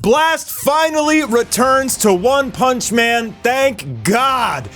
Blast finally returns to One Punch Man, thank God!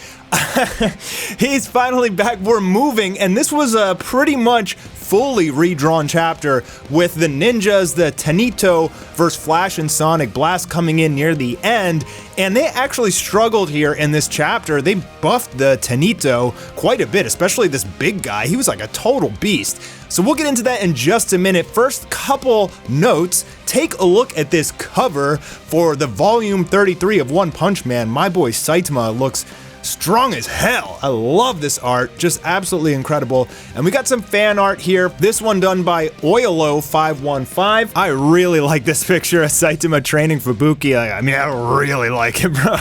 He's finally back, we're moving, and this was a pretty much fully redrawn chapter with the ninjas, the Tanito versus Flash and Sonic. Blast coming in near the end, and they actually struggled here in this chapter. They buffed the Tanito quite a bit, especially this big guy. He was like a total beast. So we'll get into that in just a minute. First, couple notes. Take a look at this cover for the volume 33 of One Punch Man. My boy Saitama looks strong as hell. I love this art, just absolutely incredible. And we got some fan art here. This one done by Oilo515. I really like this picture of Saitama training Fubuki. I mean, I really like it, bro.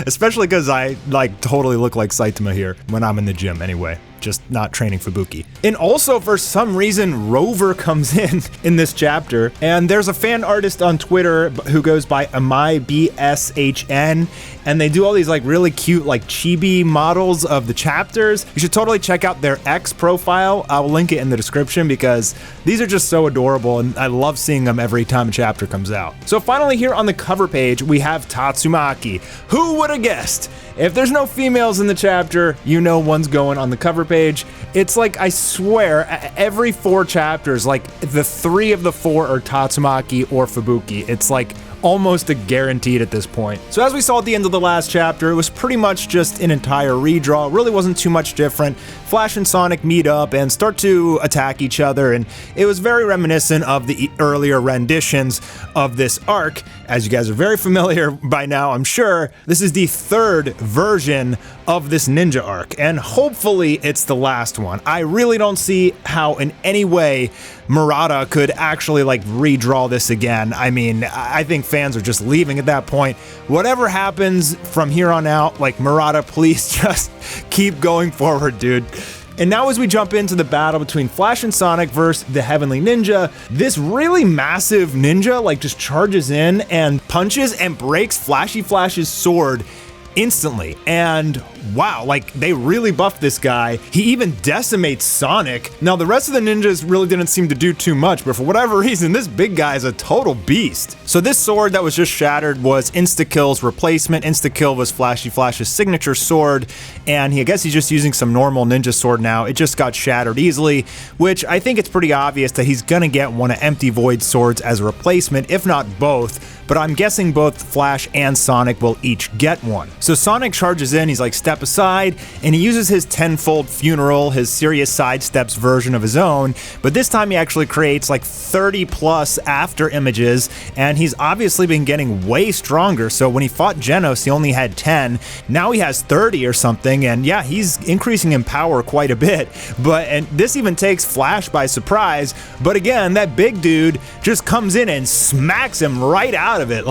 Especially because I totally look like Saitama here when I'm in the gym anyway. Just not training Fubuki. And also, for some reason, Rover comes in this chapter, and there's a fan artist on Twitter who goes by AmaiBSHN, and they do all these really cute chibi models of the chapters. You should totally check out their X profile. I'll link it in the description because these are just so adorable, and I love seeing them every time a chapter comes out. So finally here on the cover page, we have Tatsumaki. Who would have guessed? If there's no females in the chapter, you know one's going on the cover page. It's I swear, every 4 chapters, the 3 of the 4 are Tatsumaki or Fubuki. It's almost a guaranteed at this point. So as we saw at the end of the last chapter, it was pretty much just an entire redraw. It really wasn't too much different. Flash and Sonic meet up and start to attack each other, and it was very reminiscent of the earlier renditions of this arc. As you guys are very familiar by now, I'm sure, this is the 3rd version of this ninja arc, and hopefully it's the last one. I really don't see how in any way Murata could actually redraw this again. I mean, I think fans are just leaving at that point. Whatever happens from here on out, Murata, please just keep going forward, dude. And now as we jump into the battle between Flash and Sonic versus the Heavenly Ninja, this really massive ninja just charges in and punches and breaks Flashy Flash's sword instantly. And wow, they really buffed this guy. He even decimates Sonic. Now the rest of the ninjas really didn't seem to do too much, but for whatever reason, this big guy is a total beast. So this sword that was just shattered was Insta-Kill's replacement. Insta-Kill was Flashy Flash's signature sword, and I guess he's just using some normal ninja sword now. It just got shattered easily, which I think it's pretty obvious that he's gonna get one of Empty Void's swords as a replacement, if not both. But I'm guessing both Flash and Sonic will each get one. So Sonic charges in, he's step aside, and he uses his tenfold funeral, his serious sidesteps version of his own, but this time he actually creates 30 plus after images, and he's obviously been getting way stronger. So when he fought Genos, he only had 10, now he has 30 or something, and yeah, he's increasing in power quite a bit, and this even takes Flash by surprise, but again, that big dude just comes in and smacks him right out of it.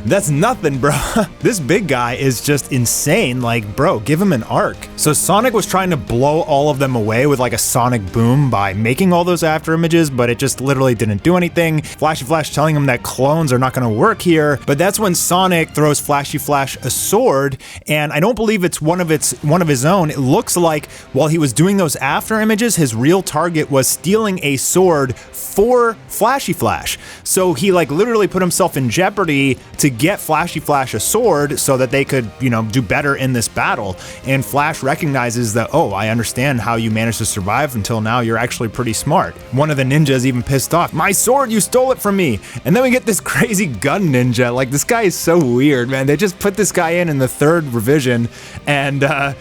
That's nothing, bro. This big guy is just insane. Bro, give him an arc. So Sonic was trying to blow all of them away with a sonic boom by making all those after images, but it just literally didn't do anything. Flashy Flash telling him that clones are not going to work here, but that's when Sonic throws Flashy Flash a sword, and I don't believe it's one of his own. It looks like while he was doing those after images, his real target was stealing a sword for Flashy Flash. So he literally put himself in jeopardy to get Flashy Flash a sword so that they could, do better in this battle. And Flash recognizes that, oh, I understand how you managed to survive until now. You're actually pretty smart. One of the ninjas even pissed off. My sword, you stole it from me. And then we get this crazy gun ninja. This guy is so weird, man. They just put this guy in the 3rd revision, and I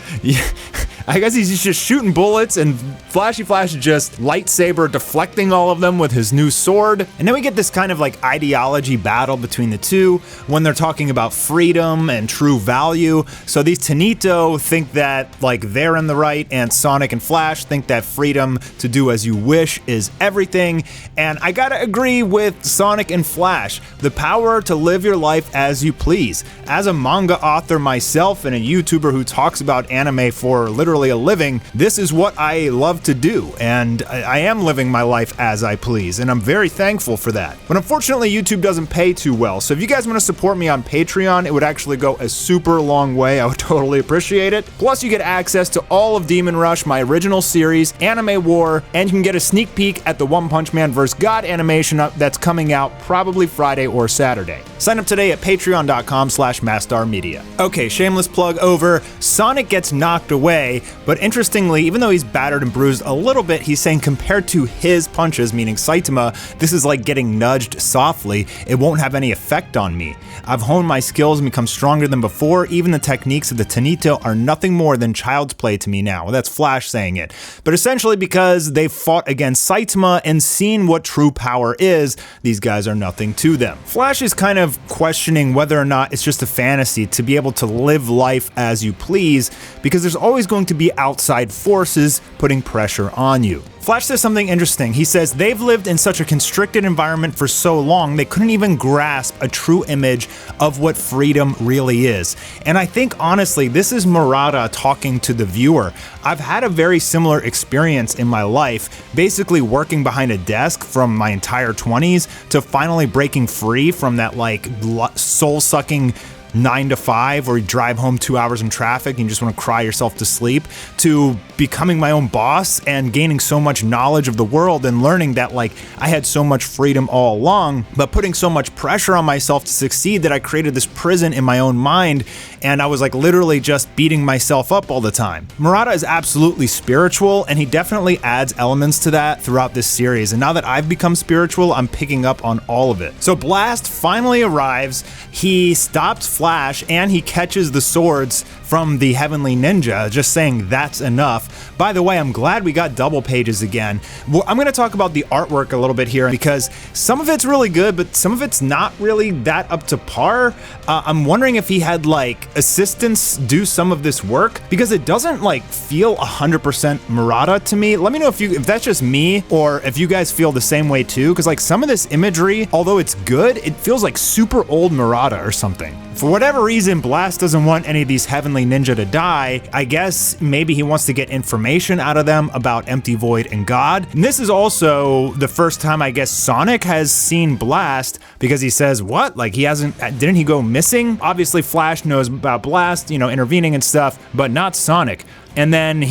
guess he's just shooting bullets, and Flashy Flash just lightsaber deflecting all of them with his new sword. And then we get this kind of ideology battle between the two when they're talking about freedom and true value. So these Tanito think that they're in the right, and Sonic and Flash think that freedom to do as you wish is everything. And I gotta agree with Sonic and Flash. The power to live your life as you please. As a manga author myself and a YouTuber who talks about anime for literally a living, this is what I love to do, and I am living my life as I please, and I'm very thankful for that. But unfortunately, YouTube doesn't pay too well, so if you guys want to support me on Patreon, it would actually go a super long way. I would totally appreciate it. Plus, you get access to all of Demon Rush, my original series, Anime War, and you can get a sneak peek at the One Punch Man vs. God animation that's coming out probably Friday or Saturday. Sign up today at patreon.com/mastarmedia. Okay, shameless plug over. Sonic gets knocked away, but interestingly, even though he's battered and bruised a little bit, he's saying compared to his punches, meaning Saitama, this is like getting nudged softly. It won't have any effect on me. I've honed my skills and become stronger than before. Even the techniques of the Tanito are nothing more than child's play to me now. Well, that's Flash saying it. But essentially because they've fought against Saitama and seen what true power is, these guys are nothing to them. Flash is kind of questioning whether or not it's just a fantasy to be able to live life as you please, because there's always going to be outside forces putting pressure on you. Flash says something interesting. He says they've lived in such a constricted environment for so long they couldn't even grasp a true image of what freedom really is. And I think honestly this is Murata talking to the viewer. I've had a very similar experience in my life, basically working behind a desk from my entire 20s to finally breaking free from that like soul-sucking 9 to 5 or you drive home 2 hours in traffic and you just want to cry yourself to sleep, to becoming my own boss and gaining so much knowledge of the world and learning that like I had so much freedom all along, but putting so much pressure on myself to succeed that I created this prison in my own mind and I was like literally just beating myself up all the time. Murata is absolutely spiritual and he definitely adds elements to that throughout this series, and now that I've become spiritual, I'm picking up on all of it. So Blast finally arrives, he stops Flash and he catches the swords from the Heavenly Ninja, just saying that's enough. By the way, I'm glad we got double pages again. Well, I'm going to talk about the artwork a little bit here because some of it's really good, but some of it's not really that up to par. I'm wondering if he had like assistants do some of this work because it doesn't like feel 100% Murata to me. Let me know if that's just me or if you guys feel the same way too, because like some of this imagery, although it's good, it feels like super old Murata or something. For whatever reason, Blast doesn't want any of these Heavenly Ninja to die. I guess maybe he wants to get information out of them about Empty Void and God. And this is also the first time I guess Sonic has seen Blast because he says, what? Like didn't he go missing? Obviously Flash knows about Blast, you know, intervening and stuff, but not Sonic. And then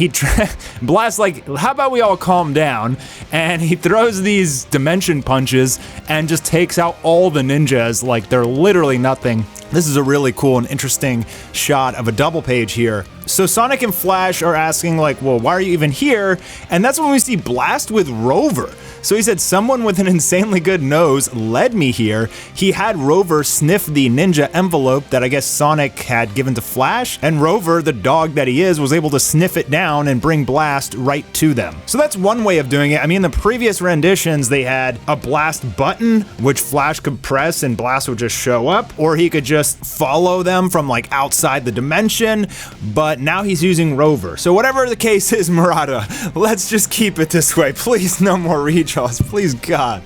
Blast like, how about we all calm down? And he throws these dimension punches and just takes out all the ninjas like they're literally nothing. This is a really cool and interesting shot of a double page here. So Sonic and Flash are asking like, well, why are you even here? And that's when we see Blast with Rover. So he said, someone with an insanely good nose led me here. He had Rover sniff the ninja envelope that I guess Sonic had given to Flash, and Rover, the dog that he is, was able to sniff it down and bring Blast right to them. So that's one way of doing it. I mean, in the previous renditions, they had a Blast button, which Flash could press and Blast would just show up, or he could just follow them from like outside the dimension, but now he's using Rover. So whatever the case is, Murata, let's just keep it this way. Please, no more redraws. Please, God.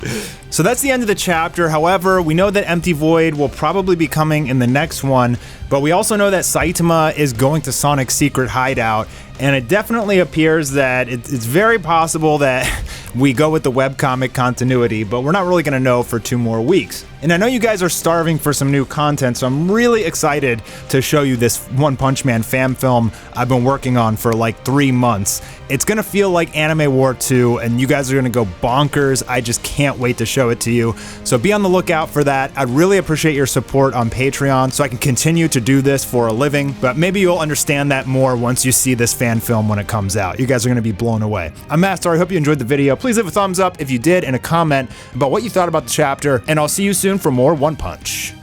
So that's the end of the chapter. However, we know that Empty Void will probably be coming in the next one, but we also know that Saitama is going to Sonic's secret hideout, and it definitely appears that it's very possible that we go with the webcomic continuity, but we're not really going to know for 2 more weeks. And I know you guys are starving for some new content, so I'm really excited to show you this One Punch Man fan film I've been working on for like 3 months. It's going to feel like Anime War 2, and you guys are going to go bonkers. I just can't wait to show it to you. So be on the lookout for that. I'd really appreciate your support on Patreon so I can continue to do this for a living, but maybe you'll understand that more once you see this fan film when it comes out. You guys are going to be blown away. I'm Mastar. I hope you enjoyed the video. Please leave a thumbs up if you did and a comment about what you thought about the chapter, and I'll see you soon for more One Punch.